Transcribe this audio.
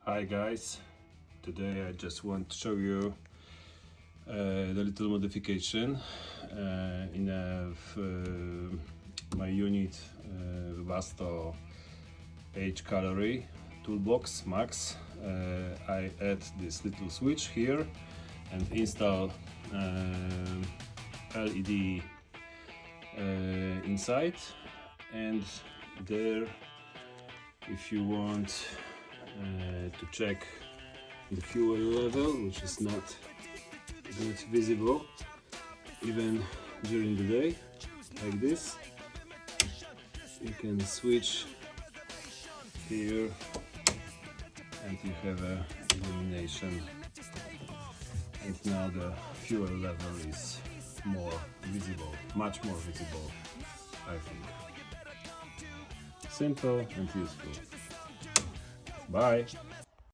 Hi guys, today I just want to show you the little modification in my unit Vasto HCalory toolbox Max. I add this little switch here and install LED inside, and there, if you want to check the fuel level, which is not good visible even during the day, like this, you can switch here and you have a illumination, and now the fuel level is more visible, much more visible, I think. Simple and useful. Bye!